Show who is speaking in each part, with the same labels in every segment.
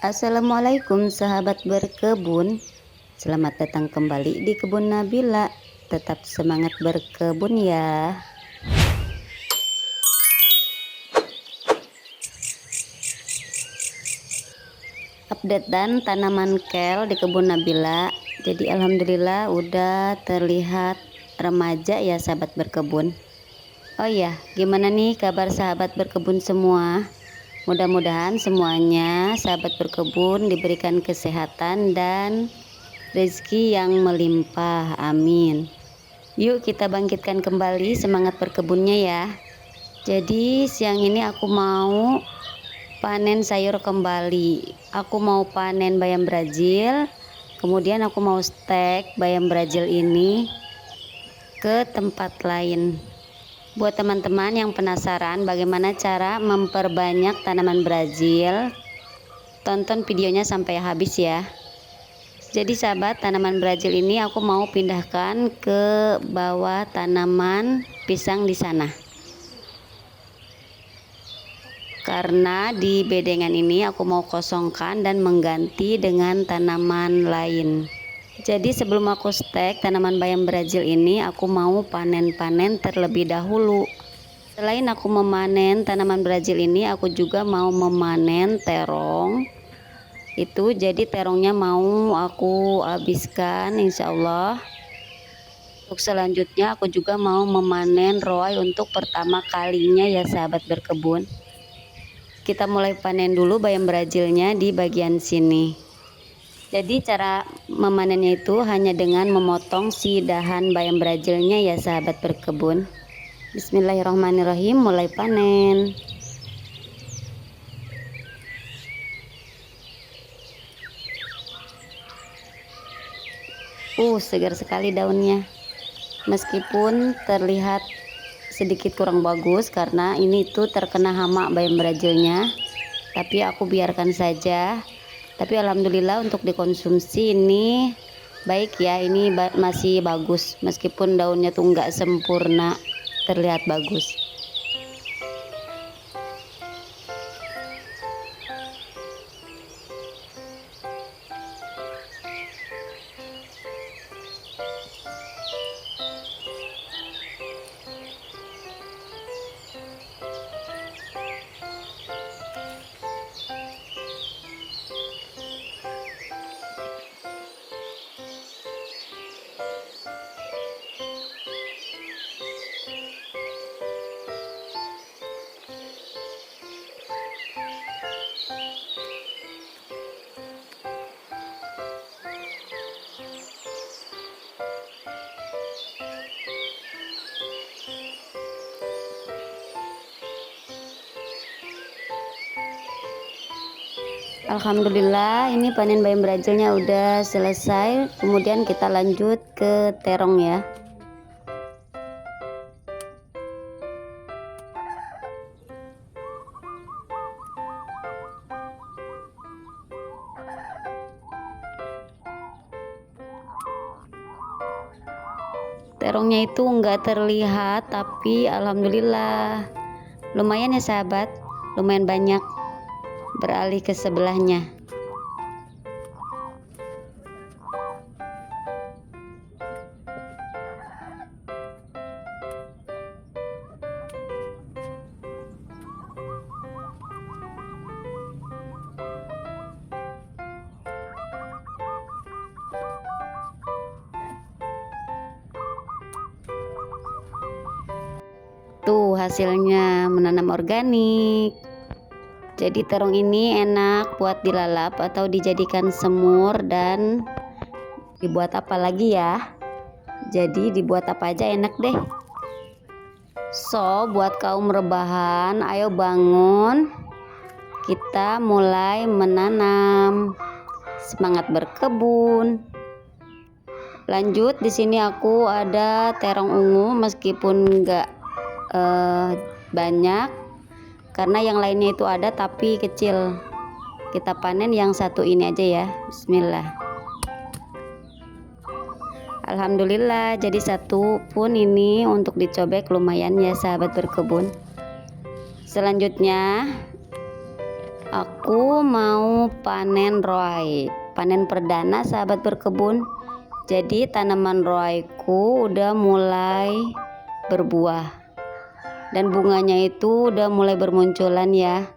Speaker 1: Assalamualaikum sahabat berkebun. Selamat datang kembali di kebun Nabila. Tetap semangat berkebun ya. Update dan tanaman kel di kebun Nabila. Jadi alhamdulillah udah terlihat remaja ya sahabat berkebun. Oh iya, gimana nih kabar sahabat berkebun semua? Mudah-mudahan semuanya sahabat berkebun diberikan kesehatan dan rezeki yang melimpah, amin. Yuk kita bangkitkan kembali semangat berkebunnya ya. Jadi siang ini aku mau panen sayur kembali. Aku mau panen bayam Brazil, kemudian aku mau stek bayam Brazil ini ke tempat lain. Buat teman-teman yang penasaran bagaimana cara memperbanyak tanaman Brazil, tonton videonya sampai habis ya. Jadi sahabat, tanaman Brazil ini aku mau pindahkan ke bawah tanaman pisang di sana. Karena di bedengan ini aku mau kosongkan dan mengganti dengan tanaman lain. Jadi sebelum aku stek tanaman bayam Brazil ini, aku mau panen-panen terlebih dahulu. Selain aku memanen tanaman Brazil ini, aku juga mau memanen terong. Itu jadi terongnya mau aku habiskan insya Allah. Untuk selanjutnya aku juga mau memanen roai untuk pertama kalinya ya sahabat berkebun. Kita mulai panen dulu bayam Brazilnya di bagian sini. Jadi cara memanennya itu hanya dengan memotong si dahan bayam Brazilnya ya sahabat berkebun. Bismillahirrahmanirrahim, mulai panen. Segar sekali daunnya. Meskipun terlihat sedikit kurang bagus karena ini tuh terkena hama bayam Brazilnya, tapi aku biarkan saja. Tapi alhamdulillah untuk dikonsumsi ini baik ya, ini masih bagus meskipun daunnya tuh nggak sempurna terlihat bagus. Alhamdulillah ini panen bayam Brazilnya udah selesai. Kemudian kita lanjut ke terong ya. Terongnya itu enggak terlihat, tapi alhamdulillah lumayan ya sahabat, lumayan banyak. Beralih ke sebelahnya. Tuh hasilnya menanam organik. Jadi terong ini enak buat dilalap atau dijadikan semur dan dibuat apa lagi ya. Jadi dibuat apa aja enak deh. So buat kaum rebahan, ayo bangun. Kita mulai menanam. Semangat berkebun. Lanjut di sini aku ada terong ungu meskipun enggak banyak. Karena yang lainnya itu ada tapi kecil. Kita panen yang satu ini aja ya. Bismillah. Alhamdulillah jadi satu pun ini untuk dicobek lumayan ya sahabat berkebun. Selanjutnya Aku mau panen roai, panen perdana sahabat berkebun. Jadi tanaman roaiku udah mulai berbuah dan bunganya itu udah mulai bermunculan ya.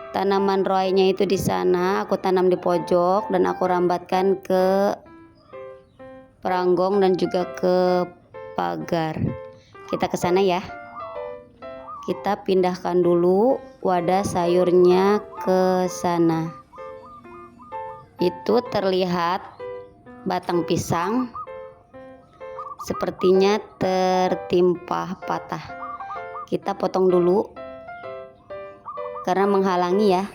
Speaker 1: Tanaman roainya itu di sana aku tanam di pojok dan aku rambatkan ke peranggong dan juga ke pagar. Kita ke sana ya. Kita pindahkan dulu wadah sayurnya ke sana. Itu terlihat batang pisang sepertinya tertimpa patah. Kita potong dulu karena menghalangi ya.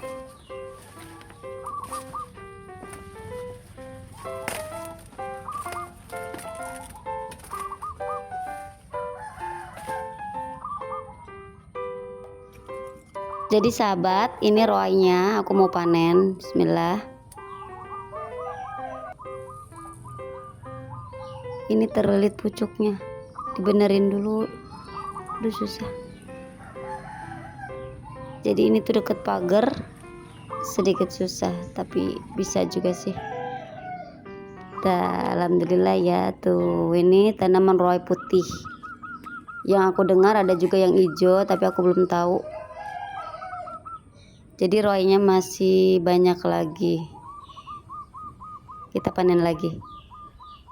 Speaker 1: Jadi sahabat, ini roainya aku mau panen. Bismillah. Ini terlilit pucuknya, dibenerin dulu. Aduh susah. Jadi ini tuh deket pagar, sedikit susah tapi bisa juga sih. Alhamdulillah ya. Tuh ini tanaman roai putih. Yang aku dengar ada juga yang hijau tapi aku belum tahu. Jadi roainya masih banyak lagi. Kita panen lagi.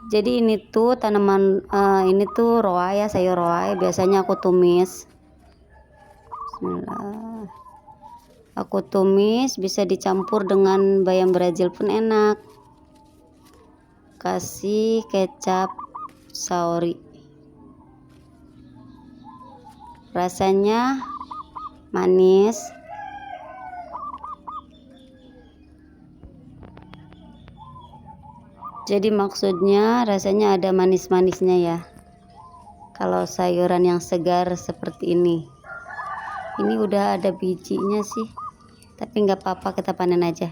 Speaker 1: Jadi ini tuh tanaman ini tuh roai ya, sayur roai. Biasanya aku tumis. Bismillah. Aku tumis, bisa dicampur dengan bayam Brazil pun enak. Kasih kecap saori. Rasanya manis. Jadi maksudnya rasanya ada manis-manisnya ya. Kalau sayuran yang segar seperti ini. Ini udah ada bijinya sih. Tapi nggak apa-apa, kita panen aja.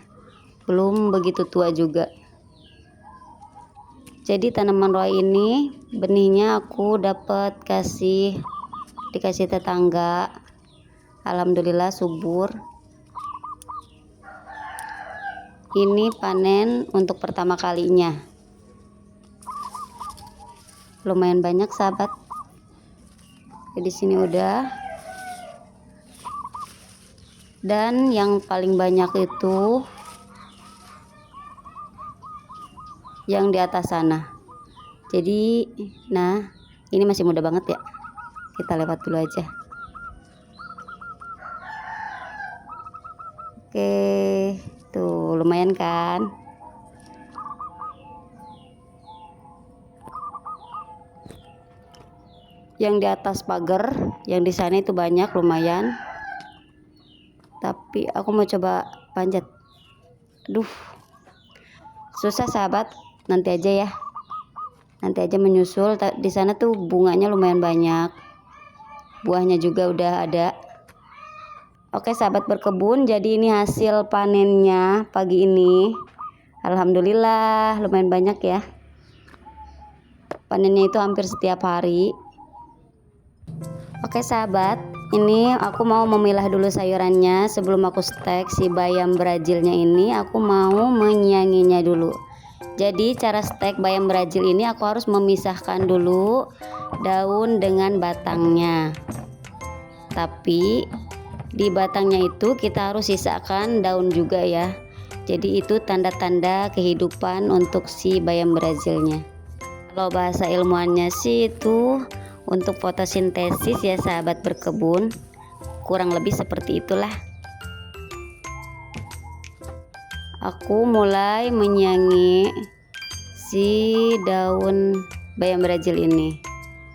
Speaker 1: Belum begitu tua juga. Jadi tanaman roai ini benihnya aku dapat dikasih tetangga. Alhamdulillah subur. Ini panen untuk pertama kalinya. Lumayan banyak sahabat. Di sini udah. Dan yang paling banyak itu yang di atas sana. Jadi, nah, ini masih muda banget ya. Kita lewat dulu aja. Oke, tuh lumayan kan? Yang di atas pagar, yang di sana itu banyak, lumayan. Tapi aku mau coba panjat. Aduh, susah sahabat. Nanti aja ya. Nanti aja menyusul. Di sana tuh bunganya lumayan banyak. Buahnya juga udah ada. Oke sahabat berkebun, jadi ini hasil panennya pagi ini. Alhamdulillah lumayan banyak ya. Panennya itu hampir setiap hari. Oke sahabat, ini aku mau memilah dulu sayurannya. Sebelum aku stek si bayam Brazilnya ini, aku mau menyianginya dulu. Jadi cara stek bayam Brazil ini aku harus memisahkan dulu daun dengan batangnya. Tapi di batangnya itu kita harus sisakan daun juga ya. Jadi itu tanda-tanda kehidupan untuk si bayam Brazilnya. Kalau bahasa ilmuannya sih itu untuk fotosintesis ya sahabat berkebun. Kurang lebih seperti itulah. Aku mulai menyiangi si daun bayam Brazil ini.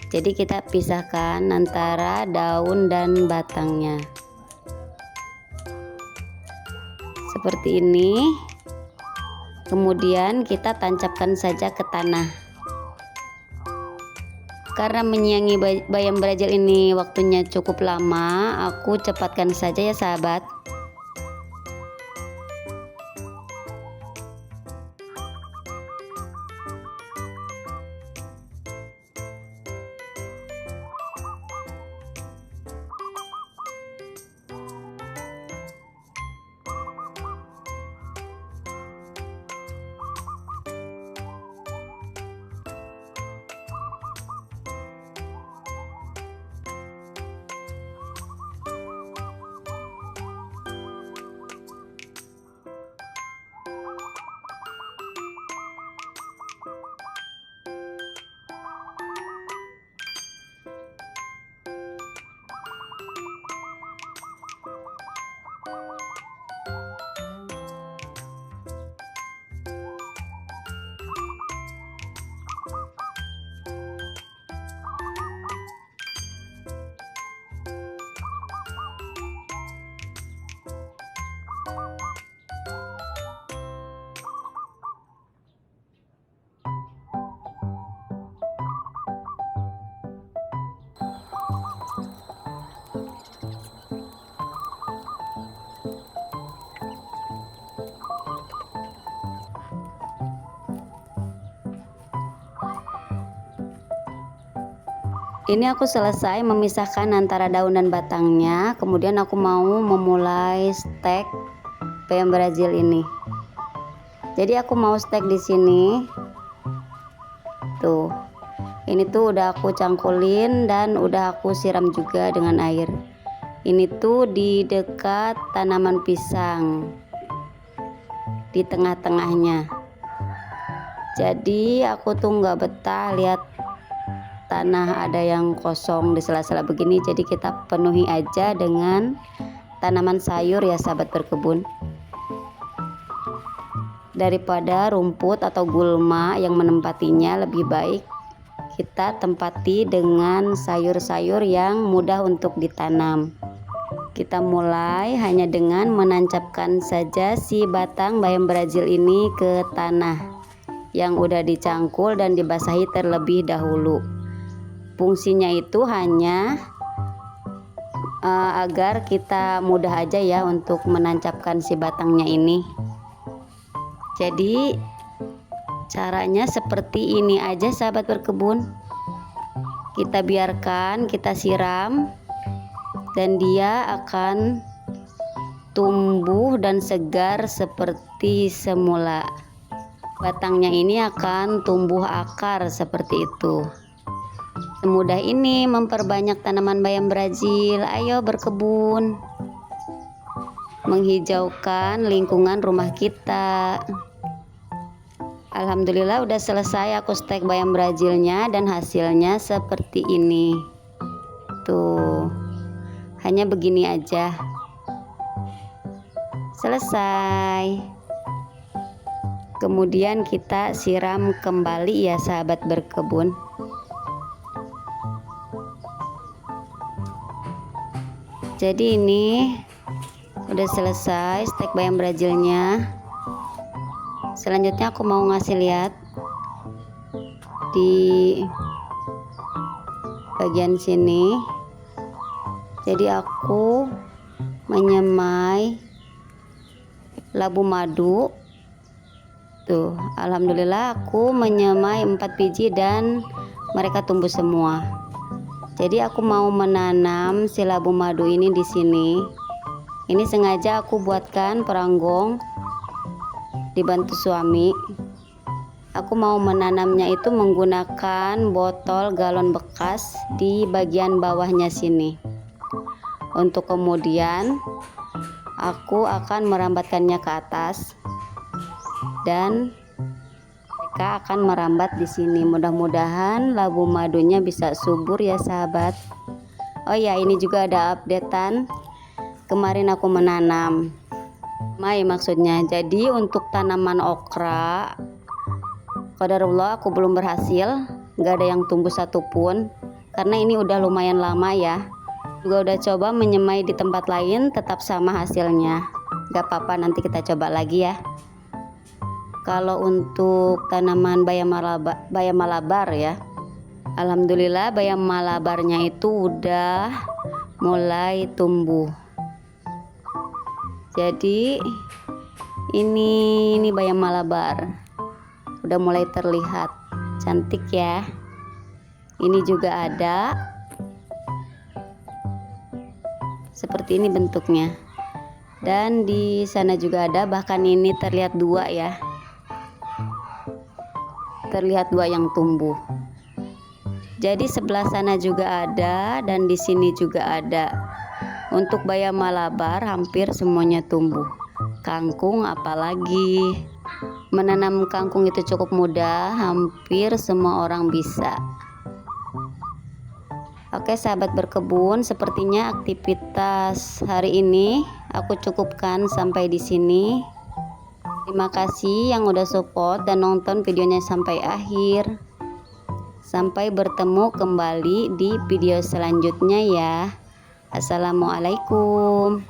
Speaker 1: Jadi kita pisahkan antara daun dan batangnya. Seperti ini. Kemudian kita tancapkan saja ke tanah. Karena menyiangi bayam Brazil ini waktunya cukup lama, aku cepatkan saja ya sahabat. Ini aku selesai memisahkan antara daun dan batangnya. Kemudian aku mau memulai stek bayam Brazil ini. Jadi aku mau stek di sini. Tuh. Ini tuh udah aku cangkulin dan udah aku siram juga dengan air. Ini tuh di dekat tanaman pisang. Di tengah-tengahnya. Jadi aku tuh nggak betah lihat tanah ada yang kosong di sela-sela begini, jadi kita penuhi aja dengan tanaman sayur ya sahabat berkebun. Daripada rumput atau gulma yang menempatinya, lebih baik kita tempati dengan sayur-sayur yang mudah untuk ditanam. Kita mulai hanya dengan menancapkan saja si batang bayam Brazil ini ke tanah yang udah dicangkul dan dibasahi terlebih dahulu. Fungsinya itu hanya agar kita mudah aja ya untuk menancapkan si batangnya ini. Jadi caranya seperti ini aja sahabat berkebun. Kita biarkan, kita siram, dan dia akan tumbuh dan segar seperti semula. Batangnya ini akan tumbuh akar seperti itu. Semudah ini memperbanyak tanaman bayam Brazil. Ayo berkebun, menghijaukan lingkungan rumah kita. Alhamdulillah udah selesai aku stek bayam Brazilnya dan hasilnya seperti ini. Tuh, hanya begini aja. Selesai. Kemudian kita siram kembali ya sahabat berkebun. Jadi ini udah selesai stek bayam Brazilnya. Selanjutnya aku mau ngasih lihat di bagian sini. Jadi aku menyemai labu madu. Tuh, alhamdulillah aku menyemai 4 biji dan mereka tumbuh semua. Jadi aku mau menanam si labu madu ini di sini. Ini sengaja aku buatkan peranggong dibantu suami. Aku mau menanamnya itu menggunakan botol galon bekas di bagian bawahnya sini. Untuk kemudian aku akan merambatkannya ke atas dan mereka akan merambat di sini. Mudah-mudahan labu madunya bisa subur ya sahabat. Oh ya, ini juga ada updatean. Kemarin aku menanam maksudnya. Jadi untuk tanaman okra, qadarullah aku belum berhasil, nggak ada yang tumbuh satupun. Karena ini udah lumayan lama ya. Juga udah coba menyemai di tempat lain, tetap sama hasilnya. Gak apa-apa, nanti kita coba lagi ya. Kalau untuk tanaman bayam malabar ya, alhamdulillah bayam malabarnya itu udah mulai tumbuh. Jadi ini bayam malabar udah mulai terlihat cantik ya. Ini juga ada seperti ini bentuknya, dan di sana juga ada, bahkan ini terlihat 2 ya. Terlihat 2 yang tumbuh. Jadi sebelah sana juga ada dan di sini juga ada. Untuk bayam malabar hampir semuanya tumbuh. Kangkung apalagi. Menanam kangkung itu cukup mudah, hampir semua orang bisa. Oke sahabat berkebun, sepertinya aktivitas hari ini aku cukupkan sampai di sini. Terima kasih yang udah support dan nonton videonya sampai akhir. Sampai bertemu kembali di video selanjutnya ya. Assalamualaikum.